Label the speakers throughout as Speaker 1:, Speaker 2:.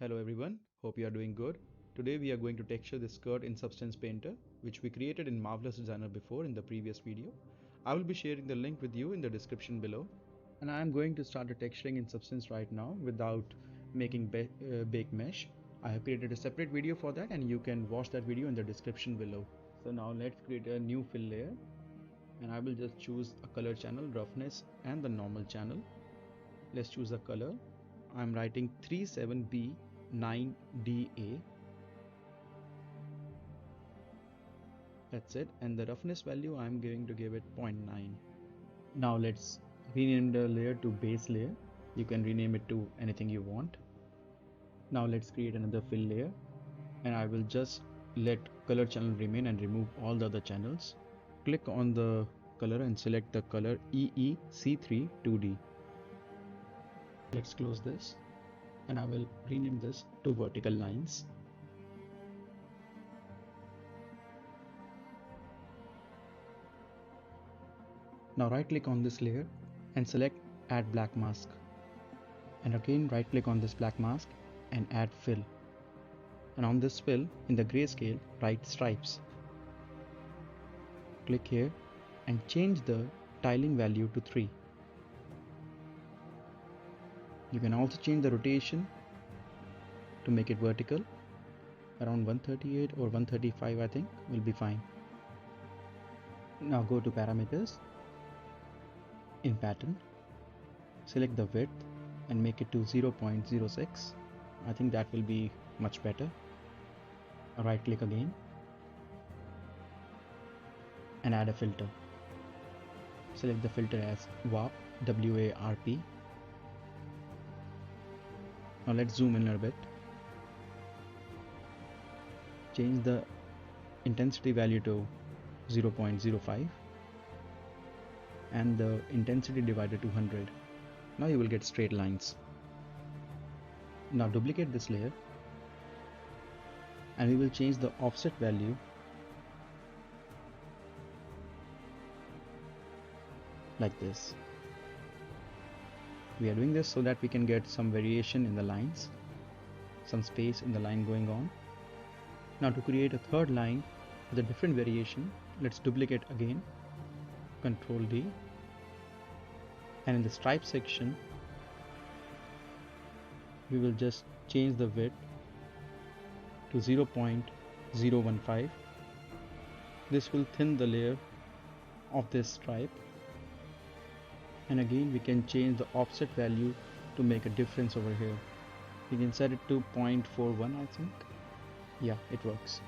Speaker 1: Hello everyone, hope you are doing good. Today we are going to texture this skirt in Substance Painter, which we created in Marvelous Designer before in the previous video. I will be sharing the link with you in the description below. And I am going to start the texturing in Substance right now without making bake mesh. I have created a separate video for that and you can watch that video in the description below. So now let's create a new fill layer and I will just choose a color channel, roughness and the normal channel. Let's choose a color. I'm writing 37B9DA. That's it, and the roughness value I'm going to give it 0.9. Now let's rename the layer to base layer. You can rename it to anything you want. Now let's create another fill layer and I will just let color channel remain and remove all the other channels. Click on the color and select the color EEC3 2D. Let's close this and I will rename this to vertical lines. Now right click on this layer and select add black mask, and again right click on this black mask and add fill, and on this fill in the grayscale write stripes. Click here and change the tiling value to 3. You can also change the rotation to make it vertical. Around 138 or 135 I think will be fine. Now go to parameters. In pattern, select the width and make it to 0.06. I think that will be much better. Right click again and add a filter. Select the filter as WARP, W-A-R-P. Now let's zoom in a bit. Change the intensity value to 0.05 and the intensity divided to 100. Now you will get straight lines. Now duplicate this layer and we will change the offset value like this. We are doing this so that we can get some variation in the lines, some space in the line going on. Now to create a third line with a different variation, let's duplicate again, Ctrl D, and in the stripe section we will just change the width to 0.015. This will thin the layer of this stripe, and again we can change the offset value to make a difference over here. We can set it to 0.41 I think. Yeah, it works.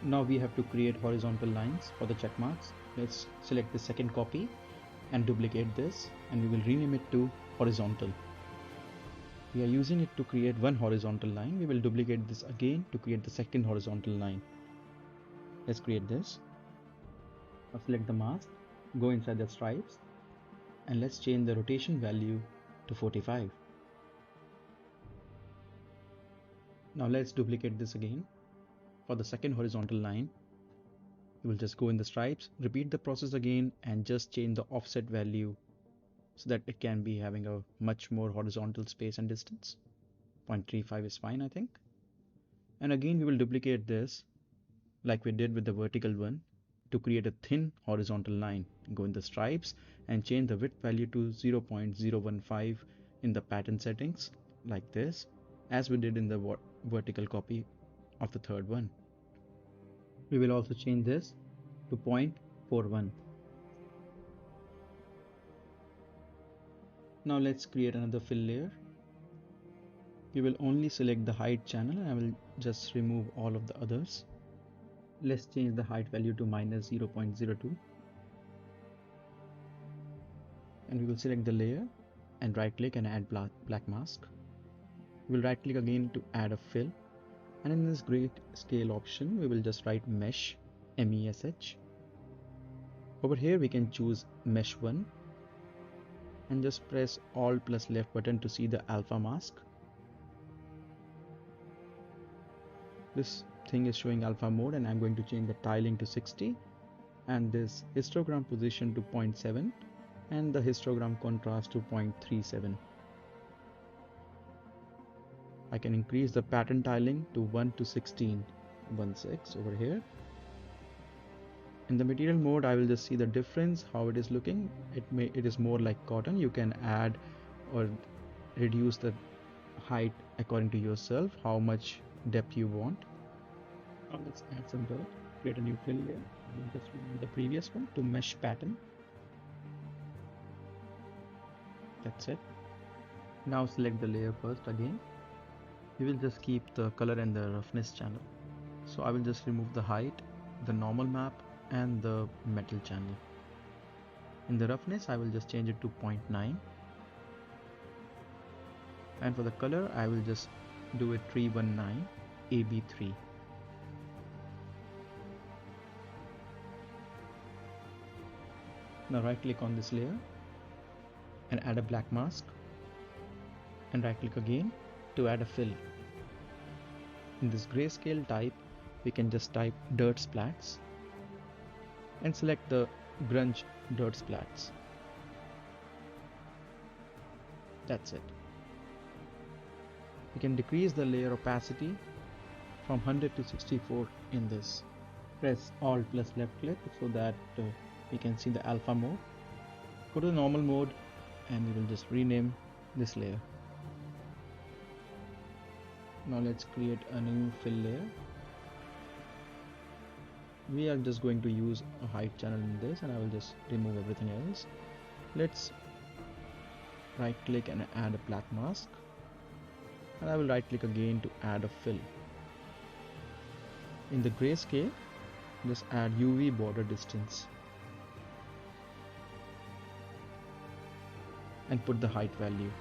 Speaker 1: Now we have to create horizontal lines for the check marks. Let's select the second copy and duplicate this, and we will rename it to horizontal. We are using it to create one horizontal line. We will duplicate this again to create the second horizontal line. Let's create this. Now select the mask, go inside the stripes, and let's change the rotation value to 45. Now let's duplicate this again. For the second horizontal line, we will just go in the stripes, repeat the process again, and just change the offset value so that it can be having a much more horizontal space and distance. 0.35 is fine I think. And again we will duplicate this like we did with the vertical one to create a thin horizontal line. Go in the stripes and change the width value to 0.015 in the pattern settings like this, as we did in the vertical copy of the third one. We will also change this to 0.41. Now let's create another fill layer. We will only select the height channel and I will just remove all of the others. Let's change the height value to minus 0.02. And we will select the layer and right click and add black mask. We will right click again to add a fill, and in this grayscale option we will just write mesh, MESH. Over here we can choose mesh 1 and just press alt plus left button to see the alpha mask. This thing is showing alpha mode, and I'm going to change the tiling to 60 and this histogram position to 0.7 and the histogram contrast to 0.37. I can increase the pattern tiling to 1 to 16, 16 over here. In the material mode, I will just see the difference, how it is looking. It is more like cotton. You can add or reduce the height according to yourself, how much depth you want. Now let's add some dirt, create a new fill layer. We'll just remove the previous one to mesh pattern. That's it. Now select the layer first again. We will just keep the color and the roughness channel. So I will just remove the height, the normal map, and the metal channel. In the roughness, I will just change it to 0.9. And for the color, I will just do it 319 AB3. Now right click on this layer and add a black mask, and right click again to add a fill. In this grayscale type, we can just type dirt splats and select the grunge dirt splats. That's it. We can decrease the layer opacity from 100 to 64 in this. Press Alt plus left click so that we can see the alpha mode. Go to the normal mode and we will just rename this layer. Now let's create a new fill layer. We are just going to use a height channel in this, and I will just remove everything else. Let's right click and add a black mask, and I will right click again to add a fill. In the grayscale, just add UV border distance and put the height value.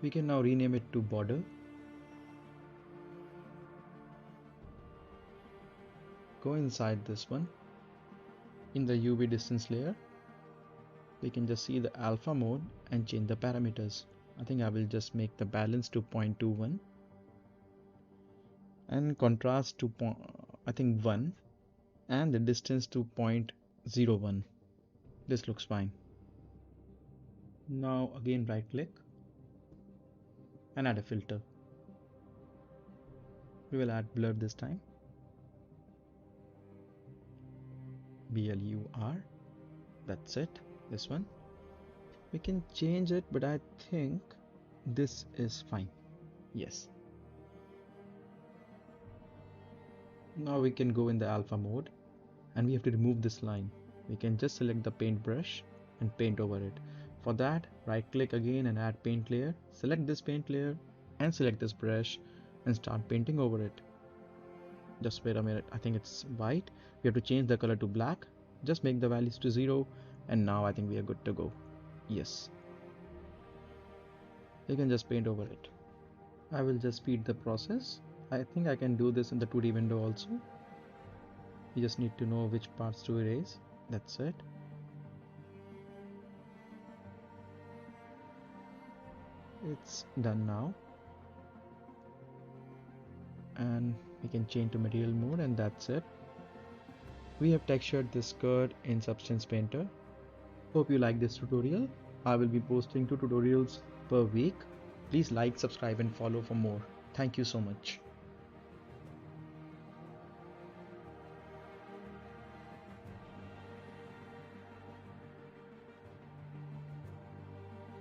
Speaker 1: We can now rename it to border. Go inside this one. In the UV distance layer, we can just see the alpha mode and change the parameters. I think I will just make the balance to 0.21 and contrast to 1 and the distance to 0.01. This looks fine. Now again right click and add a filter. We will add blur this time. BLUR. That's it. This one. We can change it, but I think this is fine. Yes. Now we can go in the alpha mode and we have to remove this line. We can just select the paintbrush and paint over it. For that, right click again and add paint layer. Select this paint layer and select this brush and start painting over it. Just wait a minute, I think it's white. We have to change the color to black. Just make the values to 0, and now I think we are good to go. Yes. You can just paint over it. I will just speed the process. I think I can do this in the 2D window also. You just need to know which parts to erase. That's it. It's done now. And we can change to material mode, and that's it. We have textured this skirt in Substance Painter. Hope you like this tutorial. I will be posting 2 tutorials per week. Please like, subscribe and follow for more. Thank you so much.